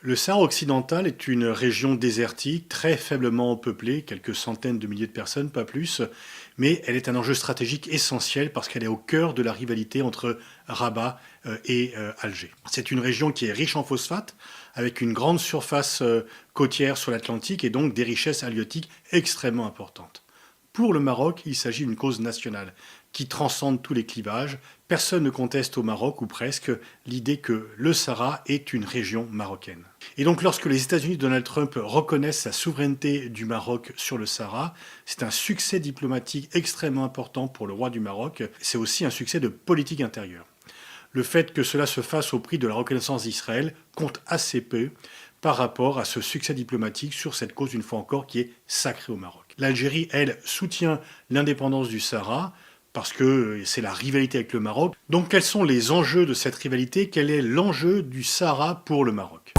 Le Sahara occidental est une région désertique, très faiblement peuplée, quelques centaines de milliers de personnes, pas plus, mais elle est un enjeu stratégique essentiel parce qu'elle est au cœur de la rivalité entre Rabat et Alger. C'est une région qui est riche en phosphate, avec une grande surface côtière sur l'Atlantique et donc des richesses halieutiques extrêmement importantes. Pour le Maroc, il s'agit d'une cause nationale qui transcende tous les clivages. Personne ne conteste au Maroc, ou presque, l'idée que le Sahara est une région marocaine. Et donc lorsque les États-Unis de Donald Trump reconnaissent la souveraineté du Maroc sur le Sahara, c'est un succès diplomatique extrêmement important pour le roi du Maroc. C'est aussi un succès de politique intérieure. Le fait que cela se fasse au prix de la reconnaissance d'Israël compte assez peu par rapport à ce succès diplomatique sur cette cause, une fois encore, qui est sacrée au Maroc. L'Algérie, elle, soutient l'indépendance du Sahara, parce que c'est la rivalité avec le Maroc. Donc quels sont les enjeux de cette rivalité? Quel est l'enjeu du Sahara pour le Maroc?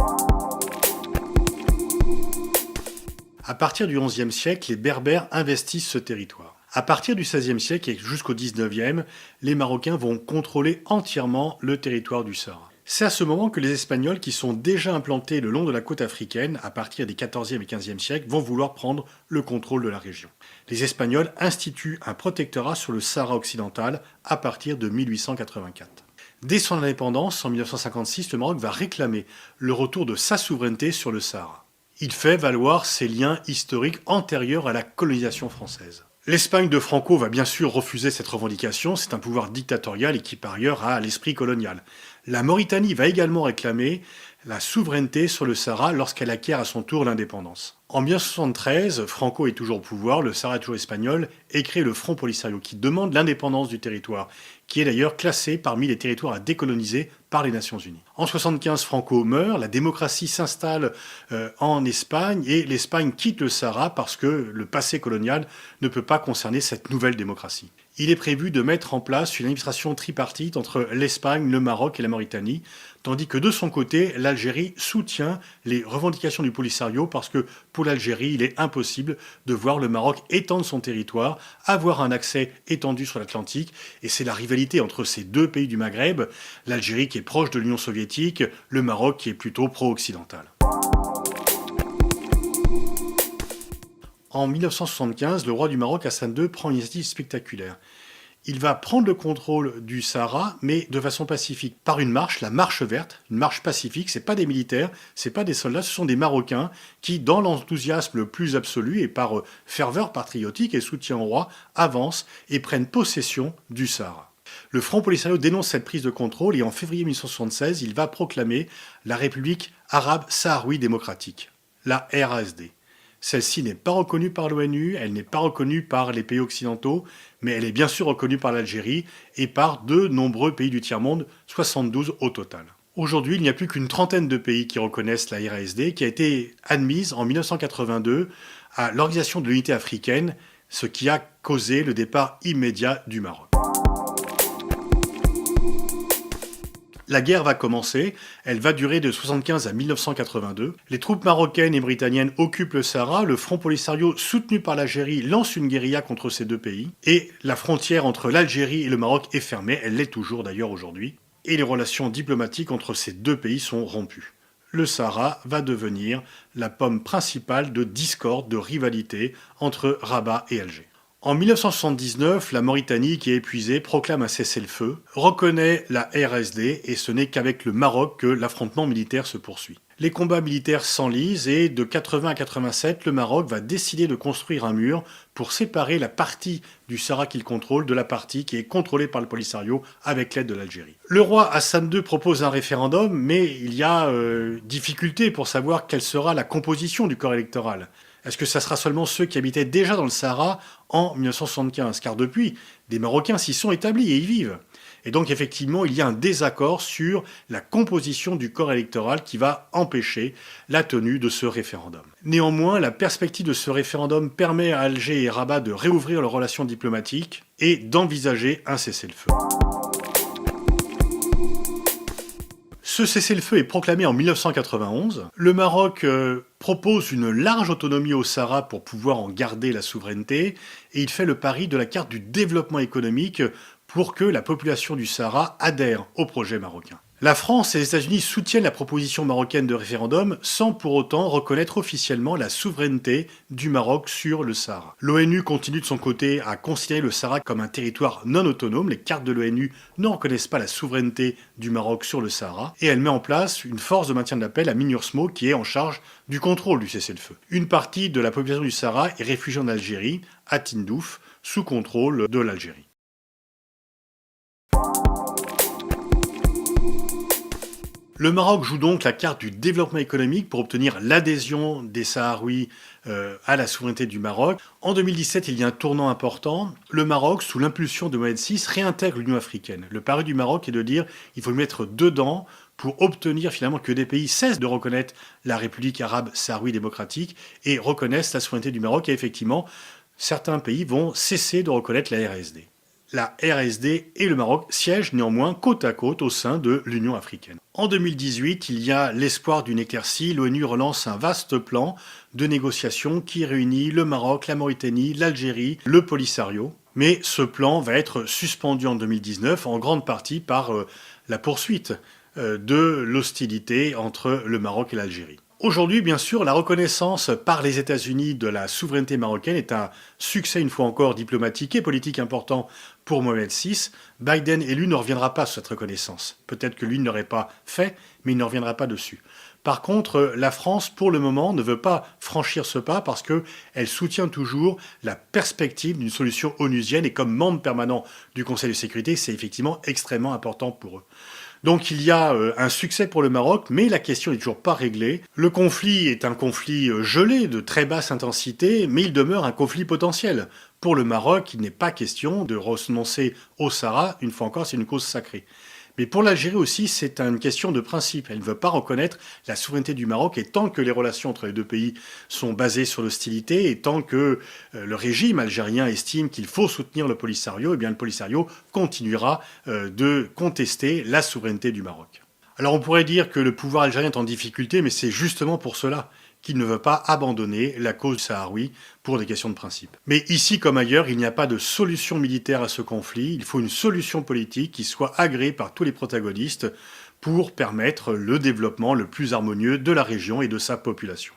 À partir du XIe siècle, les Berbères investissent ce territoire. À partir du XVIe siècle et jusqu'au XIXe, les Marocains vont contrôler entièrement le territoire du Sahara. C'est à ce moment que les Espagnols, qui sont déjà implantés le long de la côte africaine, à partir des XIVe et XVe siècles, vont vouloir prendre le contrôle de la région. Les Espagnols instituent un protectorat sur le Sahara occidental à partir de 1884. Dès son indépendance, en 1956, le Maroc va réclamer le retour de sa souveraineté sur le Sahara. Il fait valoir ses liens historiques antérieurs à la colonisation française. L'Espagne de Franco va bien sûr refuser cette revendication, c'est un pouvoir dictatorial et qui par ailleurs a l'esprit colonial. La Mauritanie va également réclamer la souveraineté sur le Sahara lorsqu'elle acquiert à son tour l'indépendance. En 1973, Franco est toujours au pouvoir, le Sahara est toujours espagnol, et crée le Front Polisario qui demande l'indépendance du territoire, qui est d'ailleurs classé parmi les territoires à décoloniser par les Nations Unies. En 1975, Franco meurt, la démocratie s'installe en Espagne et l'Espagne quitte le Sahara parce que le passé colonial ne peut pas concerner cette nouvelle démocratie. Il est prévu de mettre en place une administration tripartite entre l'Espagne, le Maroc et la Mauritanie, tandis que de son côté, l'Algérie soutient les revendications du Polisario parce que pour l'Algérie, il est impossible de voir le Maroc étendre son territoire, avoir un accès étendu sur l'Atlantique, et c'est la rivalité entre ces deux pays du Maghreb, l'Algérie qui est proche de l'Union soviétique, le Maroc qui est plutôt pro-occidental. En 1975, le roi du Maroc, Hassan II, prend une initiative spectaculaire. Il va prendre le contrôle du Sahara, mais de façon pacifique, par une marche, la marche verte, une marche pacifique. C'est pas des militaires, c'est pas des soldats, ce sont des Marocains qui, dans l'enthousiasme le plus absolu et par ferveur patriotique et soutien au roi, avancent et prennent possession du Sahara. Le Front Polisario dénonce cette prise de contrôle et en février 1976, il va proclamer la République arabe sahraoui démocratique, la RASD. Celle-ci n'est pas reconnue par l'ONU, elle n'est pas reconnue par les pays occidentaux, mais elle est bien sûr reconnue par l'Algérie et par de nombreux pays du tiers-monde, 72 au total. Aujourd'hui, il n'y a plus qu'une trentaine de pays qui reconnaissent la RASD, qui a été admise en 1982 à l'Organisation de l'Unité africaine, ce qui a causé le départ immédiat du Maroc. La guerre va commencer, elle va durer de 1975 à 1982. Les troupes marocaines et britanniennes occupent le Sahara, le Front Polisario, soutenu par l'Algérie, lance une guérilla contre ces deux pays, et la frontière entre l'Algérie et le Maroc est fermée, elle l'est toujours d'ailleurs aujourd'hui, et les relations diplomatiques entre ces deux pays sont rompues. Le Sahara va devenir la pomme principale de discorde, de rivalité entre Rabat et Alger. En 1979, la Mauritanie, qui est épuisée, proclame un cessez-le-feu, reconnaît la RSD et ce n'est qu'avec le Maroc que l'affrontement militaire se poursuit. Les combats militaires s'enlisent et de 80 à 87, le Maroc va décider de construire un mur pour séparer la partie du Sahara qu'il contrôle de la partie qui est contrôlée par le Polisario avec l'aide de l'Algérie. Le roi Hassan II propose un référendum, mais il y a difficulté pour savoir quelle sera la composition du corps électoral. Est-ce que ça sera seulement ceux qui habitaient déjà dans le Sahara en 1975? Car depuis, des Marocains s'y sont établis et y vivent. Et donc effectivement, il y a un désaccord sur la composition du corps électoral qui va empêcher la tenue de ce référendum. Néanmoins, la perspective de ce référendum permet à Alger et Rabat de réouvrir leurs relations diplomatiques et d'envisager un cessez-le-feu. Ce cessez-le-feu est proclamé en 1991. Le Maroc propose une large autonomie au Sahara pour pouvoir en garder la souveraineté et il fait le pari de la carte du développement économique pour que la population du Sahara adhère au projet marocain. La France et les États-Unis soutiennent la proposition marocaine de référendum sans pour autant reconnaître officiellement la souveraineté du Maroc sur le Sahara. L'ONU continue de son côté à considérer le Sahara comme un territoire non autonome. Les cartes de l'ONU ne reconnaissent pas la souveraineté du Maroc sur le Sahara et elle met en place une force de maintien de la paix, la MINURSMO, qui est en charge du contrôle du cessez-le-feu. Une partie de la population du Sahara est réfugiée en Algérie, à Tindouf, sous contrôle de l'Algérie. Le Maroc joue donc la carte du développement économique pour obtenir l'adhésion des Saharouis à la souveraineté du Maroc. En 2017, il y a un tournant important. Le Maroc, sous l'impulsion de Mohamed VI, réintègre l'Union africaine. Le pari du Maroc est de dire qu'il faut le mettre dedans pour obtenir finalement que des pays cessent de reconnaître la République arabe saharoui démocratique et reconnaissent la souveraineté du Maroc. Et effectivement, certains pays vont cesser de reconnaître la RSD. La RSD et le Maroc siègent néanmoins côte à côte au sein de l'Union africaine. En 2018, il y a l'espoir d'une éclaircie. L'ONU relance un vaste plan de négociation qui réunit le Maroc, la Mauritanie, l'Algérie, le Polisario. Mais ce plan va être suspendu en 2019 en grande partie par la poursuite de l'hostilité entre le Maroc et l'Algérie. Aujourd'hui, bien sûr, la reconnaissance par les États-Unis de la souveraineté marocaine est un succès, une fois encore, diplomatique et politique important pour Mohamed VI. Biden élu ne reviendra pas sur cette reconnaissance. Peut-être que lui ne l'aurait pas fait, mais il ne reviendra pas dessus. Par contre, la France, pour le moment, ne veut pas franchir ce pas parce qu'elle soutient toujours la perspective d'une solution onusienne et comme membre permanent du Conseil de sécurité, c'est effectivement extrêmement important pour eux. Donc il y a un succès pour le Maroc, mais la question n'est toujours pas réglée. Le conflit est un conflit gelé, de très basse intensité, mais il demeure un conflit potentiel. Pour le Maroc, il n'est pas question de renoncer au Sahara, une fois encore, c'est une cause sacrée. Mais pour l'Algérie aussi, c'est une question de principe. Elle ne veut pas reconnaître la souveraineté du Maroc et tant que les relations entre les deux pays sont basées sur l'hostilité et tant que le régime algérien estime qu'il faut soutenir le Polisario, eh bien le Polisario continuera de contester la souveraineté du Maroc. Alors on pourrait dire que le pouvoir algérien est en difficulté, mais c'est justement pour cela qu'il ne veut pas abandonner la cause saharoui pour des questions de principe. Mais ici comme ailleurs, il n'y a pas de solution militaire à ce conflit, il faut une solution politique qui soit agréée par tous les protagonistes pour permettre le développement le plus harmonieux de la région et de sa population.